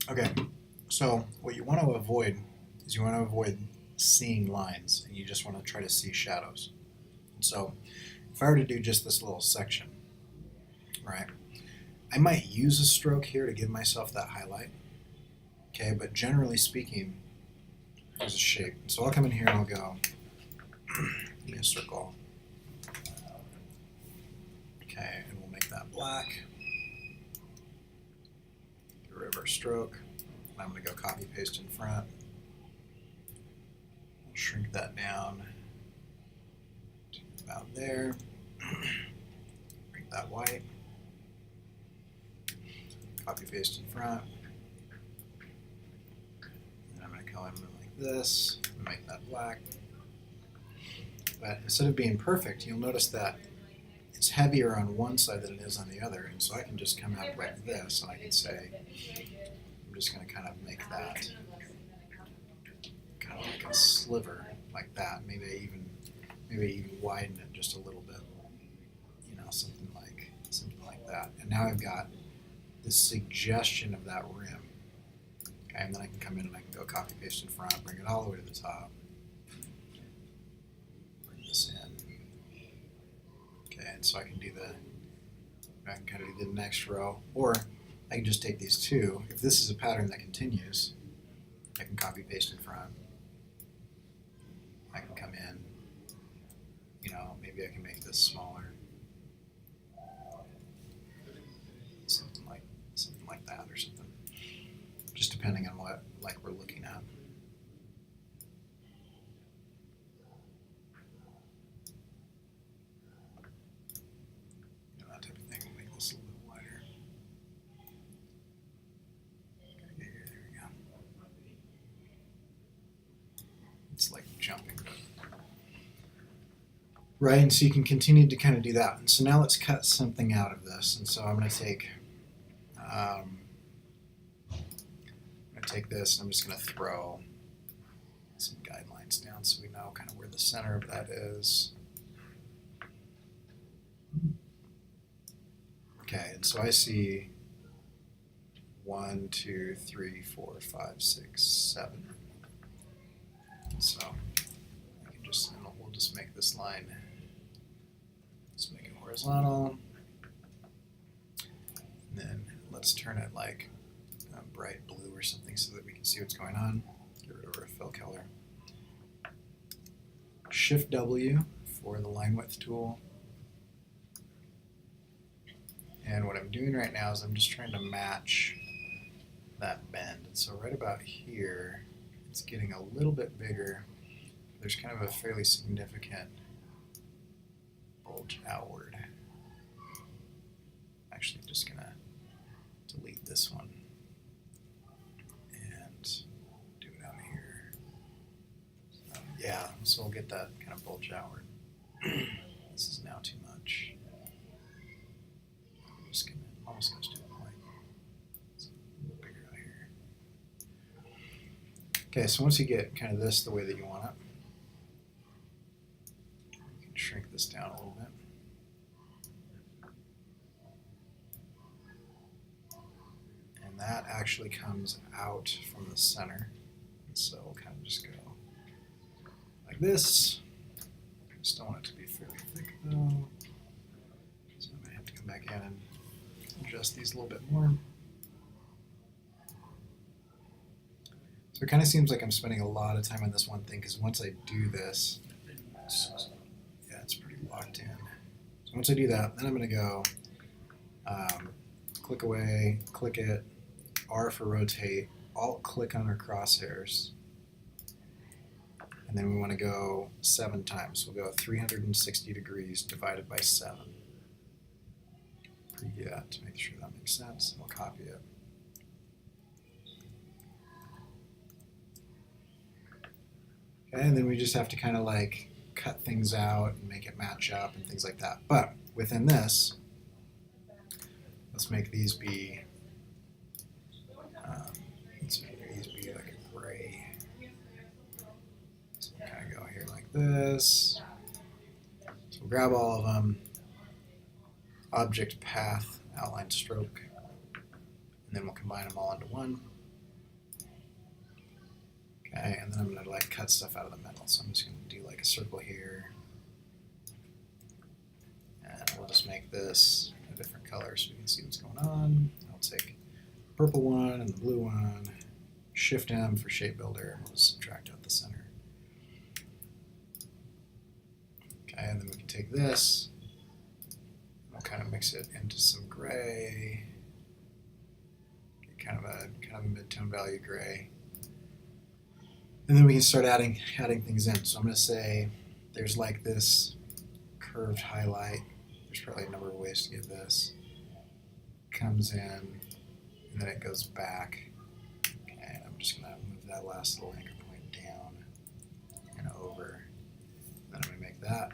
Okay, so what you want to avoid is you want to avoid seeing lines, and you just want to try to see shadows. So if I were to do just this little section, right, I might use a stroke here to give myself that highlight, okay, but generally speaking, there's a shape. So I'll come in here and I'll go, give me a circle, okay, and we'll make that black, get rid of our stroke, and I'm going to go copy paste in front, I'll shrink that down to about there, make that white, copy paste in front, and I'm going to come in like this, and make that black. But instead of being perfect, you'll notice that it's heavier on one side than it is on the other, and so I can just come out like this, and I can say, I'm just going to kind of make that kind of like a sliver, like that. Maybe even widen it just a little bit, you know, something like that. And now I've got this suggestion of that rim. Okay, and then I can come in and I can go copy paste in front, bring it all the way to the top, bring this in. Okay, and so I can kind of do the next row, or I can just take these two. If this is a pattern that continues, I can copy paste in front. I can come in, you know, maybe I can make this smaller. Something like that or something. Just depending on what we're looking at. You know, that type of thing will make this a little bit wider. Okay, there we go. It's like jumping. Right, and so you can continue to kind of do that. And so now let's cut something out of this. And so I'm going to take this, and I'm just going to throw some guidelines down so we know kind of where the center of that is. Okay, and so I see 1, 2, 3, 4, 5, 6, 7. So I can we'll just make this line, let's make it horizontal. And then let's turn it like bright blue or something so that we can see what's going on. Get rid of our fill color. Shift W for the line width tool. And what I'm doing right now is I'm just trying to match that bend. And so right about here, it's getting a little bit bigger. There's kind of a fairly significant bulge outward. Actually, I'm just gonna delete this one and do it out here. Yeah, so we'll get that kind of bulge outward. This is now too much. I'm just gonna almost goes to a point. It's a little bigger out here. Okay, so once you get kind of this the way that you want it, you can shrink this down a little bit. And that actually comes out from the center. And so we'll kind of just go like this. I still want it to be fairly thick though. So I might have to come back in and adjust these a little bit more. So it kind of seems like I'm spending a lot of time on this one thing, because once I do this, yeah, it's pretty locked in. So once I do that, then I'm going to go click away, click it, R for rotate, Alt click on our crosshairs, and then we want to go 7 times. We'll go 360 degrees divided by 7. Preview that to make sure that makes sense. We'll copy it. Okay, and then we just have to kind of like cut things out and make it match up and things like that. But within this, let's make these be like a gray. So we'll kind of go here like this. So we'll grab all of them, object path, outline stroke, and then we'll combine them all into one. Okay, and then I'm gonna like cut stuff out of the middle. So I'm just gonna do like a circle here. And we'll just make this a different color so we can see what's going on. I'll take the purple one and the blue one, Shift M for shape builder, and we'll just subtract out the center. Okay, and then we can take this, we'll kind of mix it into some gray, kind of a mid-tone value gray. And then we can start adding things in. So I'm going to say there's like this curved highlight. There's probably a number of ways to get this. Comes in, and then it goes back. Okay, and I'm just going to move that last little anchor point down and over. Then I'm going to make that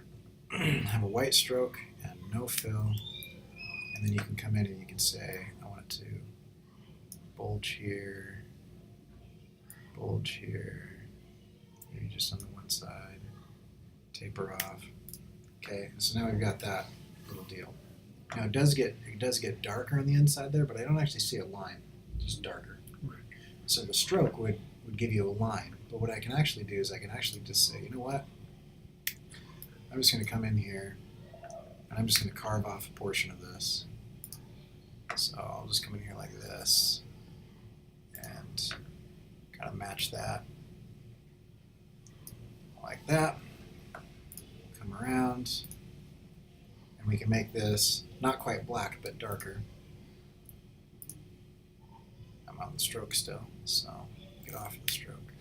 have a white stroke and no fill. And then you can come in and you can say, I want it to bulge here, maybe just on the one side, taper off. Okay, so now we've got that little deal. Now it does get darker on the inside there, but I don't actually see a line, just darker. Right. So the stroke would give you a line, but what I can actually do is I can actually just say, you know what? I'm just going to come in here, and I'm just going to carve off a portion of this. So I'll just come in here like this, and kind of match that like that. Come around, and we can make this not quite black but darker. I'm on the stroke still, so get off the stroke.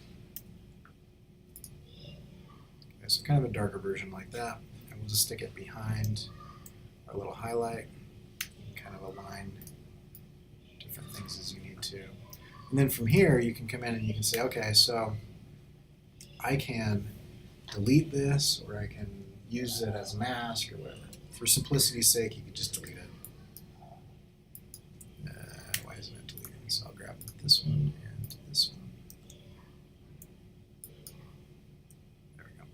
Okay, so kind of a darker version like that, and we'll just stick it behind our little highlight and kind of align different things as you need to. And then from here, you can come in and you can say, okay, so I can delete this, or I can use it as a mask, or whatever. For simplicity's sake, you could just delete it. Why isn't it deleting? So I'll grab this one and this one. There we go.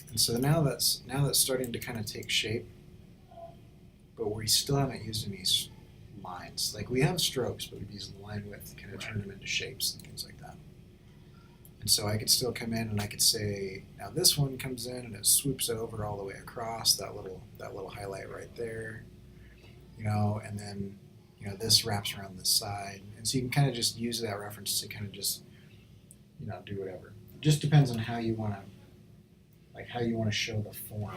And so now that's starting to kind of take shape, but we still haven't used any lines. Like we have strokes, but we've used the line width to kind of turn them into shapes and things like that. And so I could still come in and I could say, now this one comes in and it swoops over all the way across that little highlight right there, you know, and then, you know, this wraps around this side. And so you can kind of just use that reference to kind of just, you know, do whatever. It just depends on how you want to show the form.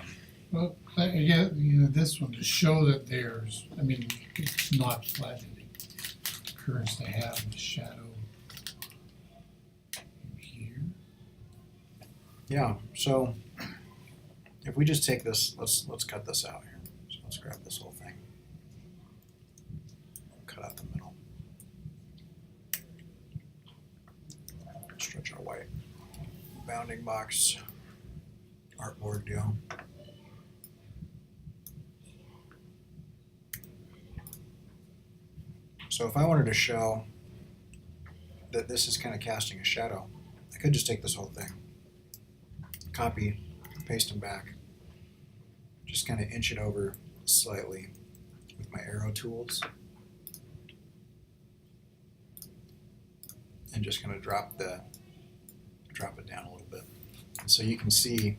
Well, yeah, you know, this one to show that there's, I mean, it's not flat. It occurs to have the shadow here. Yeah. So if we just take this, let's cut this out here. So let's grab this whole thing. Cut out the middle. Stretch our white bounding box artboard deal. So if I wanted to show that this is kind of casting a shadow, I could just take this whole thing, copy, paste them back, just kind of inch it over slightly with my arrow tools, and just kind of drop it down a little bit. And so you can see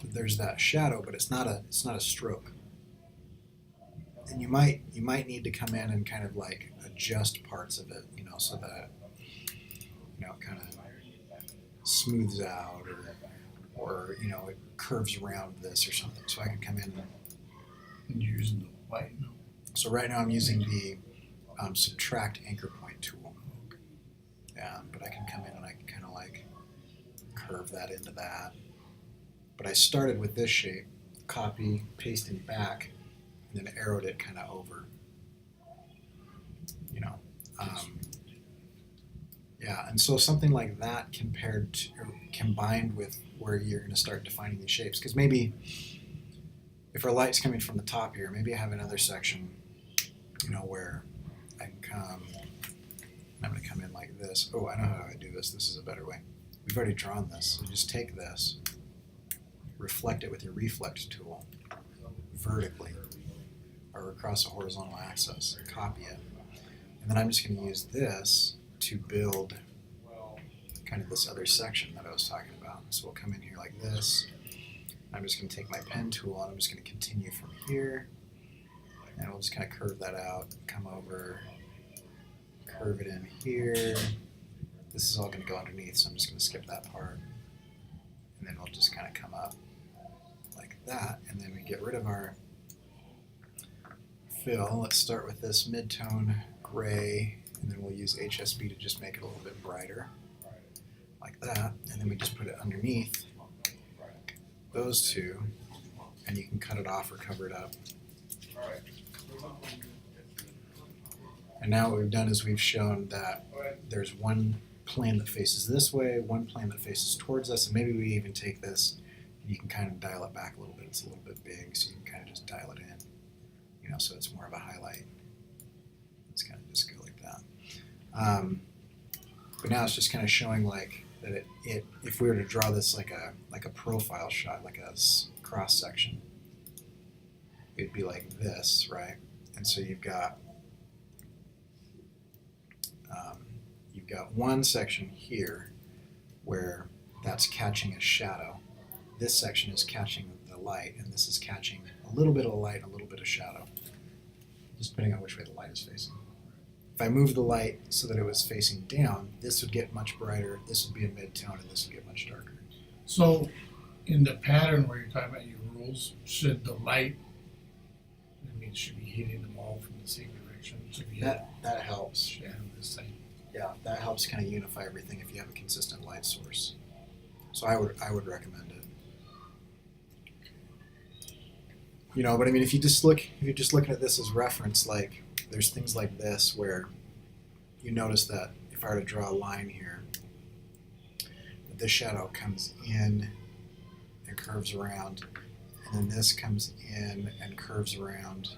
that there's that shadow, but it's not a stroke. And you might need to come in and kind of like adjust parts of it, you know, so that, you know, it kind of smooths out, or you know, it curves around this or something. So I can come in And you're using the white. So right now I'm using the subtract anchor point tool. Yeah, but I can come in and I can kind of like curve that into that. But I started with this shape, copy, pasting back, and then arrowed it kind of over. You know, yeah, and so something like that compared to, or combined with where you're going to start defining these shapes, because maybe if our light's coming from the top here, maybe I have another section, you know, where I can come, and I'm going to come in like this. Oh, I know how I do this. This is a better way. We've already drawn this, so just take this, reflect it with your reflect tool vertically or across a horizontal axis, copy it, And then I'm just going to use this to build kind of this other section that I was talking about. So we'll come in here like this. I'm just going to take my pen tool and I'm just going to continue from here. And we'll just kind of curve that out, come over, curve it in here. This is all going to go underneath, so I'm just going to skip that part. And then we'll just kind of come up like that. And then we get rid of our fill. Let's start with this mid-tone gray, and then we'll use HSB to just make it a little bit brighter, like that. And then we just put it underneath those two, and you can cut it off or cover it up. And now what we've done is we've shown that there's one plane that faces this way, one plane that faces towards us, and maybe we even take this and you can kind of dial it back a little bit. It's a little bit big, so you can kind of just dial it in, you know, so it's more of a highlight. Let's kind of just go like that. But now it's just kind of showing like that it if we were to draw this like a profile shot, like a cross section, it'd be like this, right? And so you've got one section here where that's catching a shadow. This section is catching the light, and this is catching a little bit of light, a little bit of shadow, just depending on which way the light is facing. If I move the light so that it was facing down, this would get much brighter, this would be a mid-tone, and this would get much darker. So in the pattern where you're talking about your rules, should the light, I mean, should be hitting them all from the same direction? So if you That helps. should have the same. Yeah, that helps kind of unify everything if you have a consistent light source. So I would recommend it. You know, but I mean, if you're just looking at this as reference, like there's things like this where you notice that if I were to draw a line here, that this shadow comes in and curves around, and then this comes in and curves around,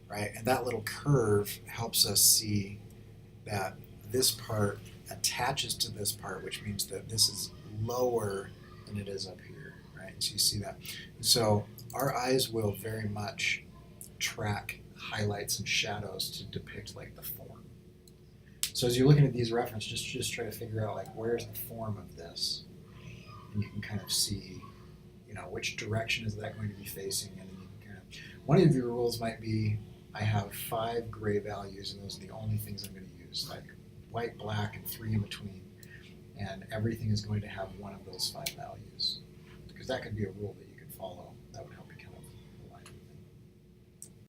right? And that little curve helps us see that this part attaches to this part, which means that this is lower than it is up here, right? So you see that. So our eyes will very much track highlights and shadows to depict like the form. So as you're looking at these references, just try to figure out like where's the form of this, and you can kind of see, you know, which direction is that going to be facing, and then you can kind of. One of your rules might be, I have 5 gray values, and those are the only things I'm going to use, like white, black, and 3 in between, and everything is going to have one of those 5 values, because that could be a rule that you could follow.